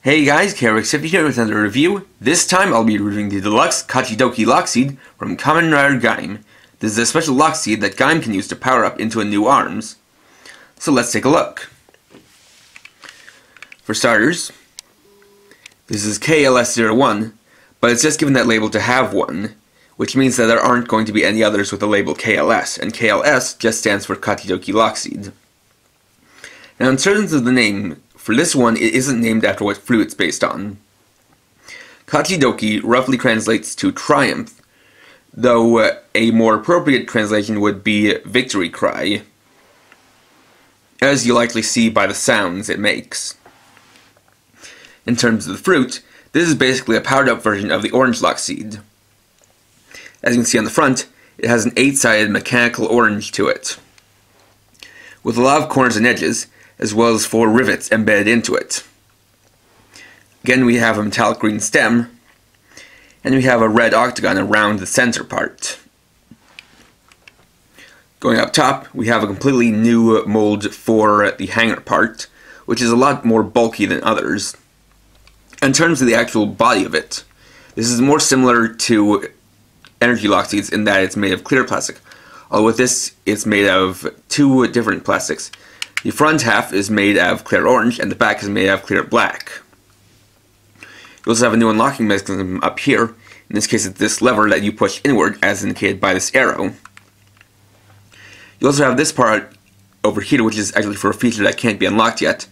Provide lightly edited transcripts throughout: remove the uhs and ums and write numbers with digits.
Hey guys, KRX50 here with another review. This time I'll be reviewing the deluxe Kachidoki Lock Seed from Kamen Rider Gaim. This is a special lock seed that Gaim can use to power up into a new arms. So let's take a look. For starters, this is KLS01, but it's just given that label to have one, which means that there aren't going to be any others with the label KLS, and KLS just stands for Kachidoki Lock Seed. Now in terms of the name, for this one, it isn't named after what fruit it's based on. Kachidoki roughly translates to triumph, though a more appropriate translation would be victory cry, as you likely see by the sounds it makes. In terms of the fruit, this is basically a powered up version of the orange lock seed. As you can see on the front, it has an 8-sided mechanical orange to it, with a lot of corners and edges, as well as 4 rivets embedded into it. Again, we have a metallic green stem, and we have a red octagon around the center part. Going up top, we have a completely new mold for the hanger part, which is a lot more bulky than others. In terms of the actual body of it, this is more similar to energy lock seeds in that it's made of clear plastic, although with this it's made of 2 different plastics. The front half is made out of clear orange, and the back is made out of clear black. You also have a new unlocking mechanism up here. In this case, it's this lever that you push inward, as indicated by this arrow. You also have this part over here, which is actually for a feature that can't be unlocked yet,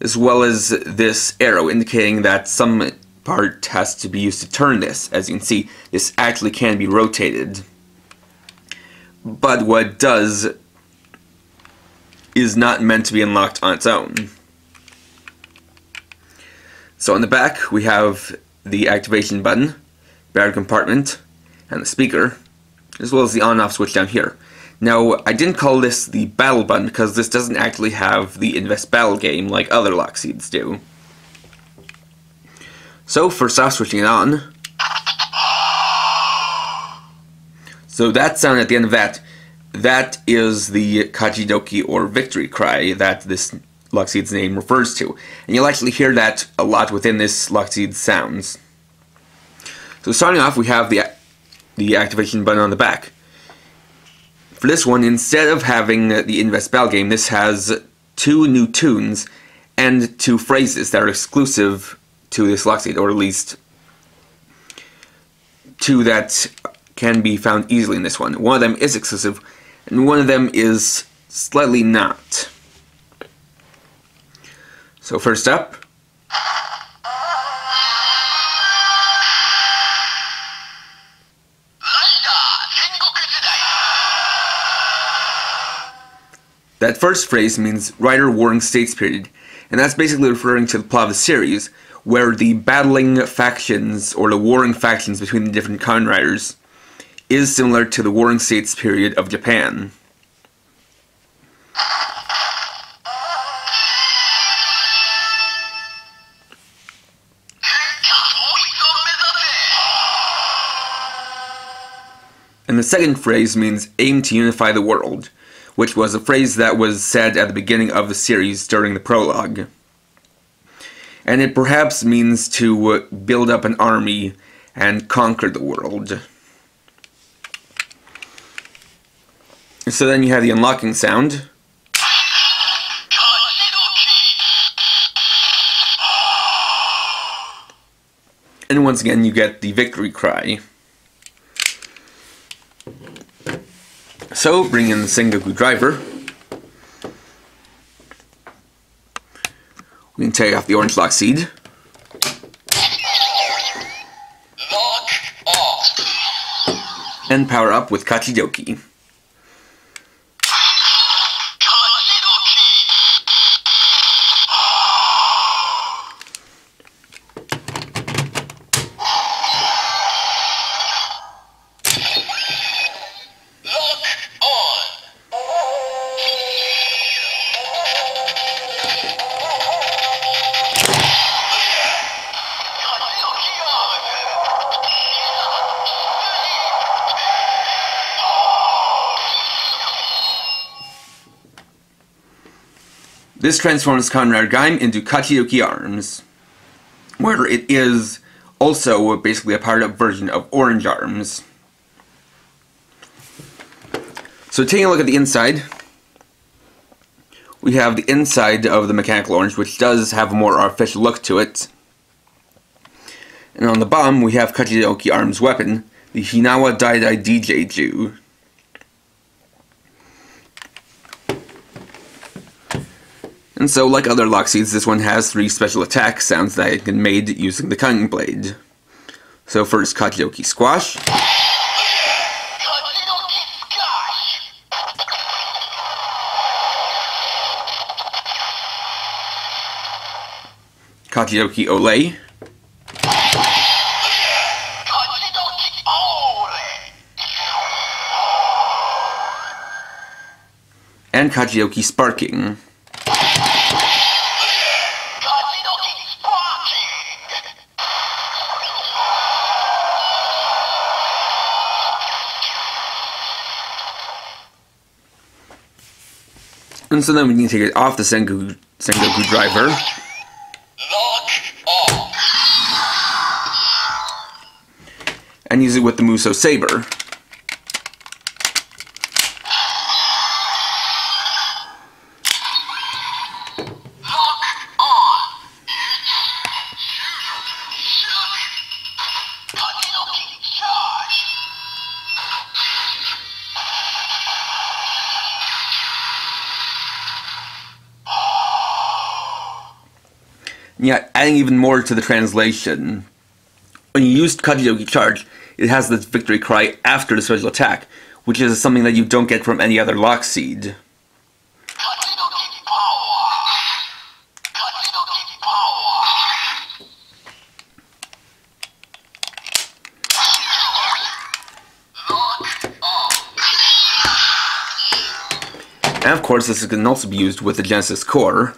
as well as this arrow, indicating that some part has to be used to turn this. As you can see, this actually can be rotated. But what it does is not meant to be unlocked on its own. So on the back we have the activation button, battery compartment, and the speaker, as well as the on-off switch down here. Now, I didn't call this the battle button because this doesn't actually have the invest battle game like other lock seeds do. So first off, switching it on. So that sound at the end of that is the Kachidoki or victory cry that this lock seed's name refers to. And you'll actually hear that a lot within this lock seed's sounds. So starting off, we have the activation button on the back. For this one, instead of having the invest battle game, this has 2 new tunes and 2 phrases that are exclusive to this lock seed, or at least 2 that can be found easily in this one. One of them is exclusive, and one of them is slightly not. So first up, that first phrase means Rider Warring States period, and that's basically referring to the plot of the series, where the battling factions, or the warring factions between the different Kamen Riders, is similar to the Warring States period of Japan. And the second phrase means aim to unify the world, which was a phrase that was said at the beginning of the series during the prologue. And it perhaps means to build up an army and conquer the world. So then you have the unlocking sound. And once again you get the victory cry. So bring in the Sengoku driver. We can take off the orange lock seed. Lock off. And power up with Kachidoki. This transforms Kamen Rider Gaim into Kachidoki arms. where it is also basically a powered up version of Orange Arms. So taking a look at the inside, we have the inside of the Mechanical Orange, which does have a more artificial look to it. And on the bottom, we have Kachidoki Arms' weapon, the Hinawa Dai DJ Ju. And so, like other Lockseeds, this one has 3 special attack sounds that I can made using the cutting blade. So first, Kachidoki Squash. Kachidoki Ole. And Kachidoki Sparking. And so then we can take it off the Sengoku driver. Lock on. And use it with the Muso Saber. Lock on. Kachidoki charge. Yeah, adding even more to the translation. When you use Kachidoki Charge, it has this victory cry after the special attack, which is something that you don't get from any other Lockseed. Kachidoki power. Kachidoki power. Lock on. And of course, this can also be used with the Genesis Core,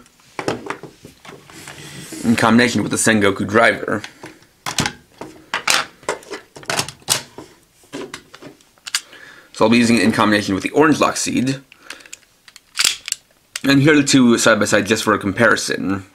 in combination with the Sengoku driver. So I'll be using it in combination with the Orange Lockseed. And here are the two side by side just for a comparison.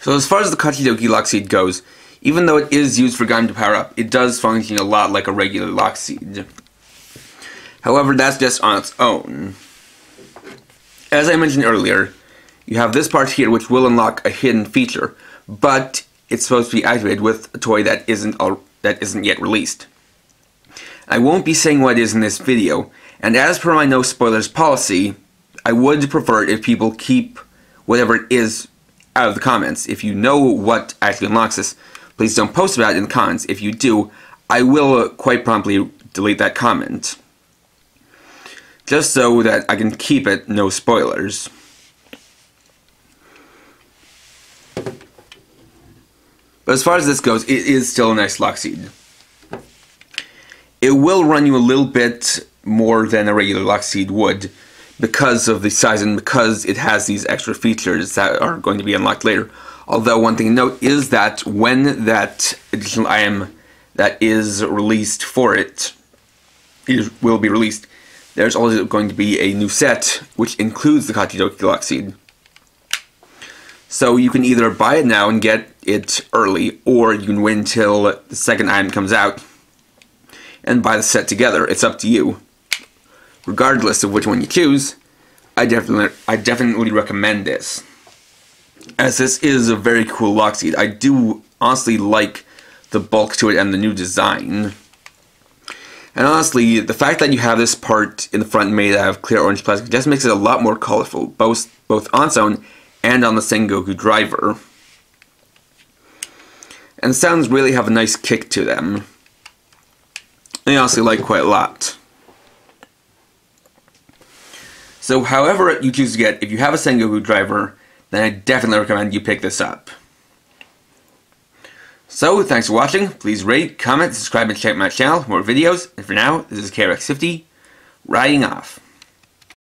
So as far as the Kachidoki Lockseed goes, even though it is used for Gaim to power up, it does function a lot like a regular Lockseed. However, that's just on its own. As I mentioned earlier, you have this part here which will unlock a hidden feature, but it's supposed to be activated with a toy that isn't yet released. I won't be saying what it is in this video, and as per my no spoilers policy, I would prefer it if people keep whatever it is out of the comments. If you know what actually unlocks this, please don't post about it in the comments. If you do, I will quite promptly delete that comment, just so that I can keep it no spoilers. But as far as this goes, it is still a nice Lockseed. It will run you a little bit more than a regular lock seed would because of the size and because it has these extra features that are going to be unlocked later. Although one thing to note is that when that additional item that is released for it will be released, there's also going to be a new set which includes the Kachidoki lock seed. So you can either buy it now and get it early, or you can wait until the second item comes out and buy the set together. It's up to you. Regardless of which one you choose, I definitely recommend this, as this is a very cool lock seed. I do honestly like the bulk to it and the new design. And honestly, the fact that you have this part in the front made out of clear orange plastic just makes it a lot more colorful, both on its own and on the Sengoku driver. And the sounds really have a nice kick to them. I honestly like quite a lot. So however you choose to get, if you have a Sengoku driver, then I definitely recommend you pick this up. So, thanks for watching. Please rate, comment, subscribe, and check my channel for more videos. And for now, this is KRX50, riding off.